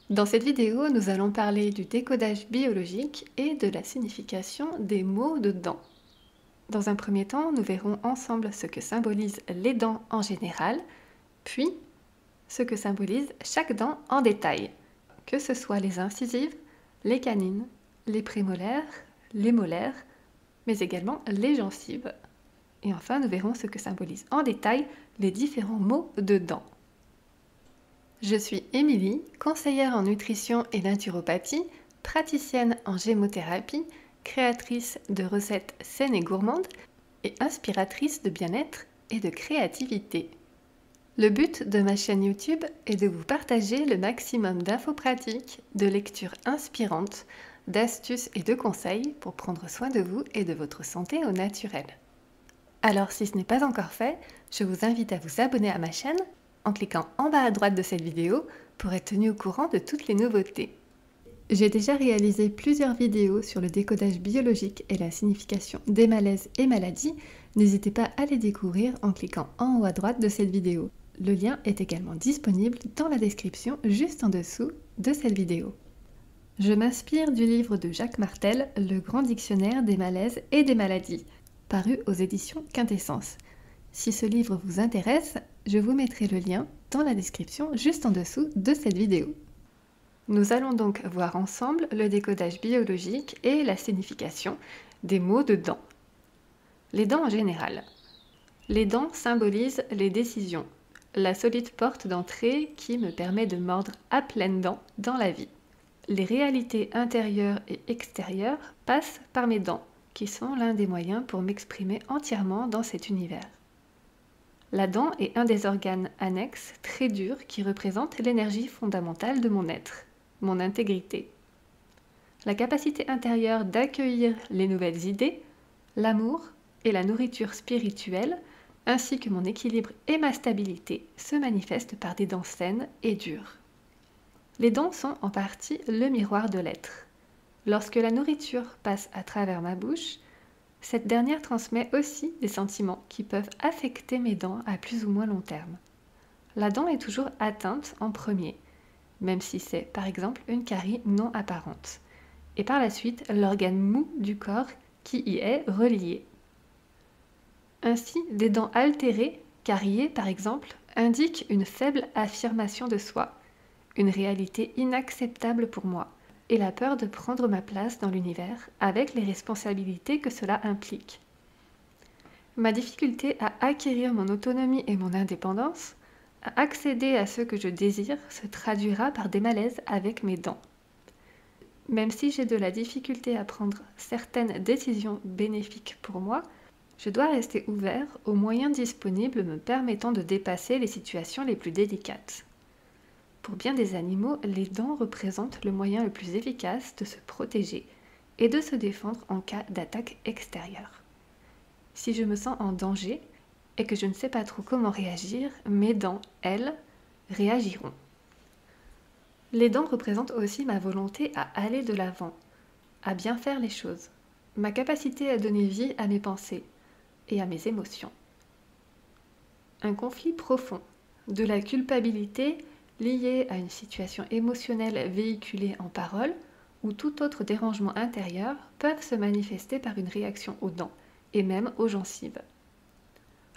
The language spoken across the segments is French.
Dans cette vidéo, nous allons parler du décodage biologique et de la signification des mots de dents. Dans un premier temps, nous verrons ensemble ce que symbolisent les dents en général, puis ce que symbolise chaque dent en détail, que ce soit les incisives, les canines, les prémolaires, les molaires, mais également les gencives. Et enfin, nous verrons ce que symbolisent en détail les différents mots de dents. Je suis Émilie, conseillère en nutrition et naturopathie, praticienne en gémothérapie, créatrice de recettes saines et gourmandes et inspiratrice de bien-être et de créativité. Le but de ma chaîne YouTube est de vous partager le maximum d'infos pratiques, de lectures inspirantes, d'astuces et de conseils pour prendre soin de vous et de votre santé au naturel. Alors si ce n'est pas encore fait, je vous invite à vous abonner à ma chaîne en cliquant en bas à droite de cette vidéo pour être tenu au courant de toutes les nouveautés. J'ai déjà réalisé plusieurs vidéos sur le décodage biologique et la signification des malaises et maladies. N'hésitez pas à les découvrir en cliquant en haut à droite de cette vidéo. Le lien est également disponible dans la description juste en dessous de cette vidéo. Je m'inspire du livre de Jacques Martel, Le Grand Dictionnaire des malaises et des maladies, paru aux éditions Quintessence. Si ce livre vous intéresse, je vous mettrai le lien dans la description juste en dessous de cette vidéo. Nous allons donc voir ensemble le décodage biologique et la signification des mots de dents. Les dents en général. Les dents symbolisent les décisions, la solide porte d'entrée qui me permet de mordre à pleines dents dans la vie. Les réalités intérieures et extérieures passent par mes dents, qui sont l'un des moyens pour m'exprimer entièrement dans cet univers. La dent est un des organes annexes très durs qui représente l'énergie fondamentale de mon être, mon intégrité. La capacité intérieure d'accueillir les nouvelles idées, l'amour et la nourriture spirituelle, ainsi que mon équilibre et ma stabilité, se manifestent par des dents saines et dures. Les dents sont en partie le miroir de l'être. Lorsque la nourriture passe à travers ma bouche, cette dernière transmet aussi des sentiments qui peuvent affecter mes dents à plus ou moins long terme. La dent est toujours atteinte en premier, même si c'est par exemple une carie non apparente, et par la suite l'organe mou du corps qui y est relié. Ainsi, des dents altérées, cariées par exemple, indiquent une faible affirmation de soi, une réalité inacceptable pour moi, et la peur de prendre ma place dans l'univers avec les responsabilités que cela implique. Ma difficulté à acquérir mon autonomie et mon indépendance, à accéder à ce que je désire, se traduira par des malaises avec mes dents. Même si j'ai de la difficulté à prendre certaines décisions bénéfiques pour moi, je dois rester ouvert aux moyens disponibles me permettant de dépasser les situations les plus délicates. Pour bien des animaux, les dents représentent le moyen le plus efficace de se protéger et de se défendre en cas d'attaque extérieure. Si je me sens en danger et que je ne sais pas trop comment réagir, mes dents, elles, réagiront. Les dents représentent aussi ma volonté à aller de l'avant, à bien faire les choses, ma capacité à donner vie à mes pensées et à mes émotions. Un conflit profond, de la culpabilité liée à une situation émotionnelle véhiculée en paroles ou tout autre dérangement intérieur peuvent se manifester par une réaction aux dents et même aux gencives.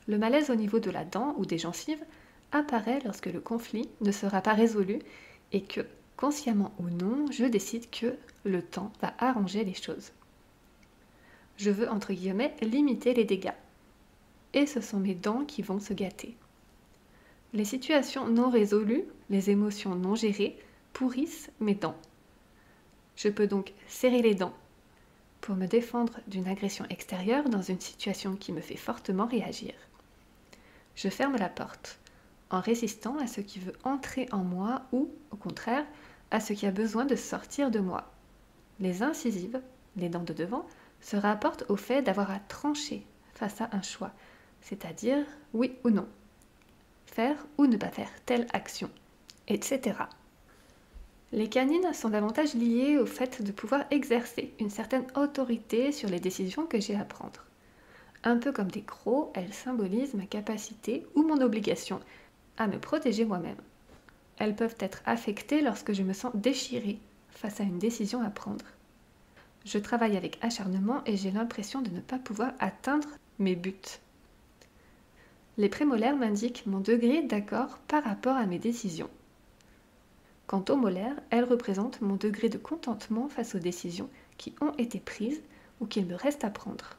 Le malaise au niveau de la dent ou des gencives apparaît lorsque le conflit ne sera pas résolu et que, consciemment ou non, je décide que le temps va arranger les choses. Je veux, entre guillemets, limiter les dégâts. Et ce sont mes dents qui vont se gâter. Les situations non résolues, les émotions non gérées, pourrissent mes dents. Je peux donc serrer les dents pour me défendre d'une agression extérieure dans une situation qui me fait fortement réagir. Je ferme la porte en résistant à ce qui veut entrer en moi ou, au contraire, à ce qui a besoin de sortir de moi. Les incisives, les dents de devant, se rapportent au fait d'avoir à trancher face à un choix, c'est-à-dire oui ou non, faire ou ne pas faire telle action, etc. Les canines sont davantage liées au fait de pouvoir exercer une certaine autorité sur les décisions que j'ai à prendre. Un peu comme des crocs, elles symbolisent ma capacité ou mon obligation à me protéger moi-même. Elles peuvent être affectées lorsque je me sens déchirée face à une décision à prendre. Je travaille avec acharnement et j'ai l'impression de ne pas pouvoir atteindre mes buts. Les prémolaires m'indiquent mon degré d'accord par rapport à mes décisions. Quant aux molaires, elles représentent mon degré de contentement face aux décisions qui ont été prises ou qu'il me reste à prendre.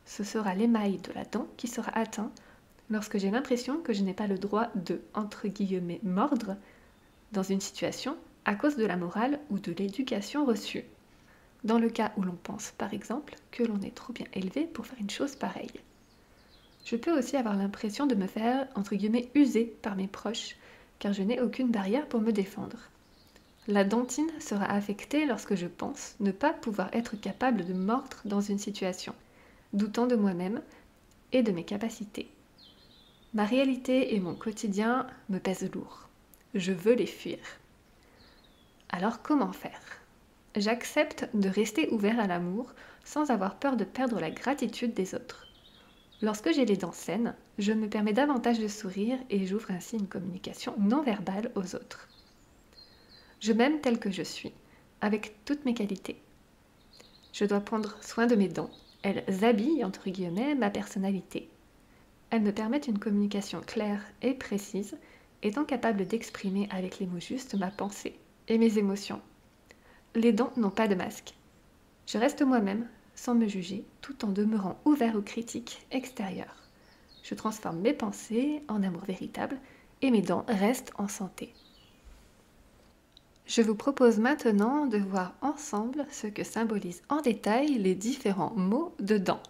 Ce sera l'émail de la dent qui sera atteint lorsque j'ai l'impression que je n'ai pas le droit de, entre guillemets, mordre dans une situation à cause de la morale ou de l'éducation reçue. Dans le cas où l'on pense, par exemple, que l'on est trop bien élevé pour faire une chose pareille. Je peux aussi avoir l'impression de me faire, entre guillemets, user par mes proches, car je n'ai aucune barrière pour me défendre. La dentine sera affectée lorsque je pense ne pas pouvoir être capable de mordre dans une situation, doutant de moi-même et de mes capacités. Ma réalité et mon quotidien me pèsent lourd. Je veux les fuir. Alors comment faire ? J'accepte de rester ouvert à l'amour sans avoir peur de perdre la gratitude des autres. Lorsque j'ai les dents saines, je me permets davantage de sourire et j'ouvre ainsi une communication non verbale aux autres. Je m'aime tel que je suis, avec toutes mes qualités. Je dois prendre soin de mes dents. Elles habillent, entre guillemets, ma personnalité. Elles me permettent une communication claire et précise, étant capable d'exprimer avec les mots justes ma pensée et mes émotions. Les dents n'ont pas de masque. Je reste moi-même, sans me juger, tout en demeurant ouvert aux critiques extérieures. Je transforme mes pensées en amour véritable et mes dents restent en santé. Je vous propose maintenant de voir ensemble ce que symbolisent en détail les différents mots de dents.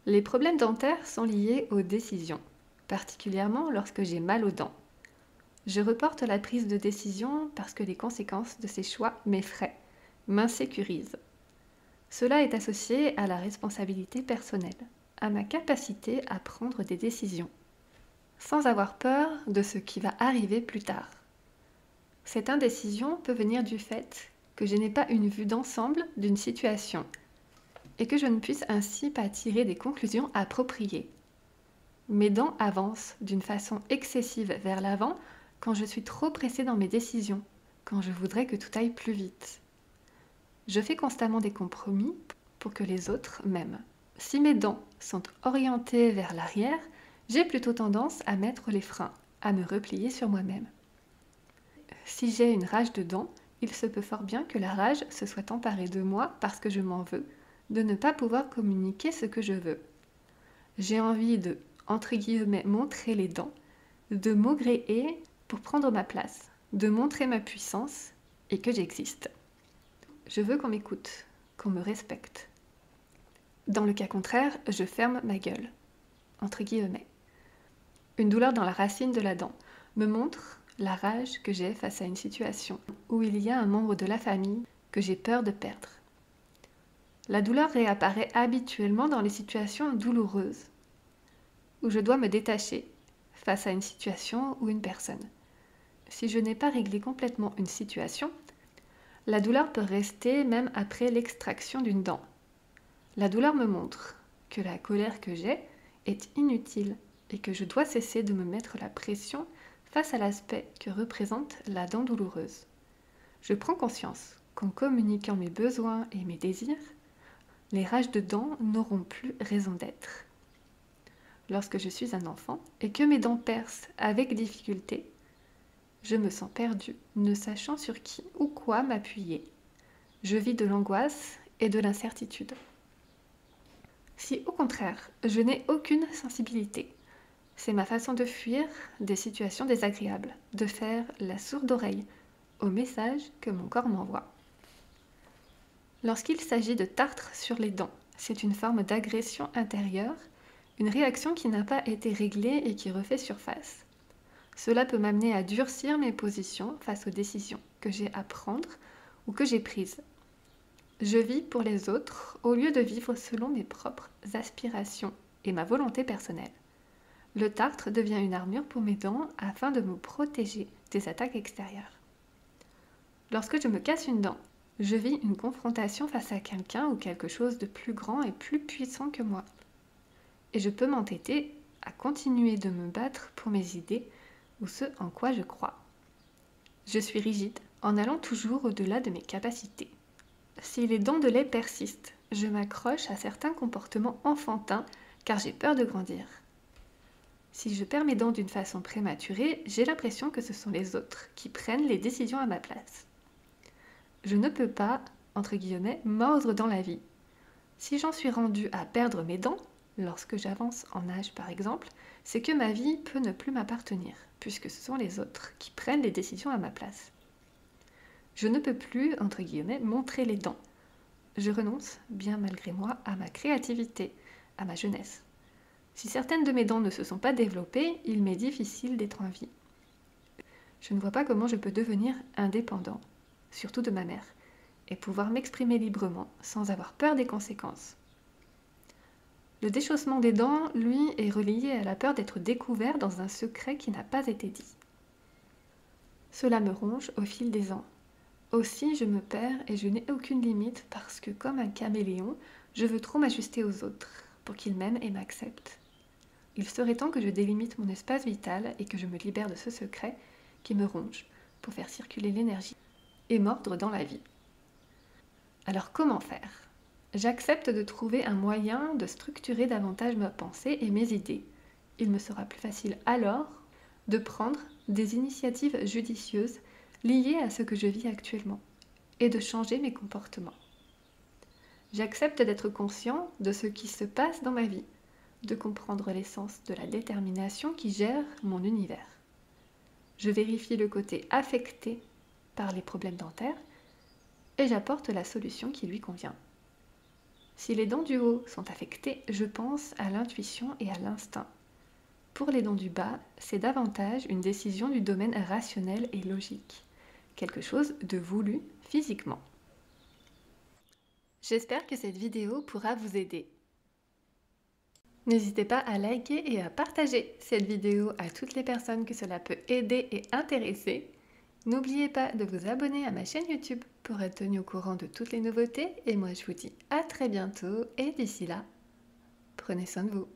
Les problèmes dentaires sont liés aux décisions, particulièrement lorsque j'ai mal aux dents. Je reporte la prise de décision parce que les conséquences de ces choix m'effraient, m'insécurisent. Cela est associé à la responsabilité personnelle, à ma capacité à prendre des décisions, sans avoir peur de ce qui va arriver plus tard. Cette indécision peut venir du fait que je n'ai pas une vue d'ensemble d'une situation et que je ne puisse ainsi pas tirer des conclusions appropriées. Mes dents avancent d'une façon excessive vers l'avant quand je suis trop pressée dans mes décisions, quand je voudrais que tout aille plus vite. Je fais constamment des compromis pour que les autres m'aiment. Si mes dents sont orientées vers l'arrière, j'ai plutôt tendance à mettre les freins, à me replier sur moi-même. Si j'ai une rage de dents, il se peut fort bien que la rage se soit emparée de moi parce que je m'en veux, de ne pas pouvoir communiquer ce que je veux. J'ai envie de, entre guillemets, montrer les dents, de maugréer pour prendre ma place, de montrer ma puissance et que j'existe. Je veux qu'on m'écoute, qu'on me respecte. Dans le cas contraire, je ferme ma gueule, entre guillemets. Une douleur dans la racine de la dent me montre la rage que j'ai face à une situation où il y a un membre de la famille que j'ai peur de perdre. La douleur réapparaît habituellement dans les situations douloureuses, où je dois me détacher face à une situation ou une personne. Si je n'ai pas réglé complètement une situation, la douleur peut rester même après l'extraction d'une dent. La douleur me montre que la colère que j'ai est inutile et que je dois cesser de me mettre la pression face à l'aspect que représente la dent douloureuse. Je prends conscience qu'en communiquant mes besoins et mes désirs, les rages de dents n'auront plus raison d'être. Lorsque je suis un enfant et que mes dents percent avec difficulté, je me sens perdue, ne sachant sur qui ou quoi m'appuyer. Je vis de l'angoisse et de l'incertitude. Si au contraire, je n'ai aucune sensibilité, c'est ma façon de fuir des situations désagréables, de faire la sourde oreille aux messages que mon corps m'envoie. Lorsqu'il s'agit de tartre sur les dents, c'est une forme d'agression intérieure, une réaction qui n'a pas été réglée et qui refait surface. Cela peut m'amener à durcir mes positions face aux décisions que j'ai à prendre ou que j'ai prises. Je vis pour les autres au lieu de vivre selon mes propres aspirations et ma volonté personnelle. Le tartre devient une armure pour mes dents afin de me protéger des attaques extérieures. Lorsque je me casse une dent, je vis une confrontation face à quelqu'un ou quelque chose de plus grand et plus puissant que moi. Et je peux m'entêter à continuer de me battre pour mes idées, ou ce en quoi je crois. Je suis rigide en allant toujours au-delà de mes capacités. Si les dents de lait persistent, je m'accroche à certains comportements enfantins car j'ai peur de grandir. Si je perds mes dents d'une façon prématurée, j'ai l'impression que ce sont les autres qui prennent les décisions à ma place. Je ne peux pas, entre guillemets, mordre dans la vie. Si j'en suis rendue à perdre mes dents, lorsque j'avance en âge par exemple, c'est que ma vie peut ne plus m'appartenir, puisque ce sont les autres qui prennent les décisions à ma place. Je ne peux plus, entre guillemets, montrer les dents. Je renonce, bien malgré moi, à ma créativité, à ma jeunesse. Si certaines de mes dents ne se sont pas développées, il m'est difficile d'être en vie. Je ne vois pas comment je peux devenir indépendant, surtout de ma mère, et pouvoir m'exprimer librement sans avoir peur des conséquences. Le déchaussement des dents, lui, est relié à la peur d'être découvert dans un secret qui n'a pas été dit. Cela me ronge au fil des ans. Aussi, je me perds et je n'ai aucune limite parce que, comme un caméléon, je veux trop m'ajuster aux autres pour qu'ils m'aiment et m'acceptent. Il serait temps que je délimite mon espace vital et que je me libère de ce secret qui me ronge pour faire circuler l'énergie et mordre dans la vie. Alors comment faire ? J'accepte de trouver un moyen de structurer davantage ma pensée et mes idées. Il me sera plus facile alors de prendre des initiatives judicieuses liées à ce que je vis actuellement et de changer mes comportements. J'accepte d'être conscient de ce qui se passe dans ma vie, de comprendre l'essence de la détermination qui gère mon univers. Je vérifie le côté affecté par les problèmes dentaires et j'apporte la solution qui lui convient. Si les dents du haut sont affectées, je pense à l'intuition et à l'instinct. Pour les dents du bas, c'est davantage une décision du domaine rationnel et logique, quelque chose de voulu physiquement. J'espère que cette vidéo pourra vous aider. N'hésitez pas à liker et à partager cette vidéo à toutes les personnes que cela peut aider et intéresser. N'oubliez pas de vous abonner à ma chaîne YouTube pour être tenu au courant de toutes les nouveautés. Et moi, je vous dis à très bientôt. Et d'ici là, prenez soin de vous.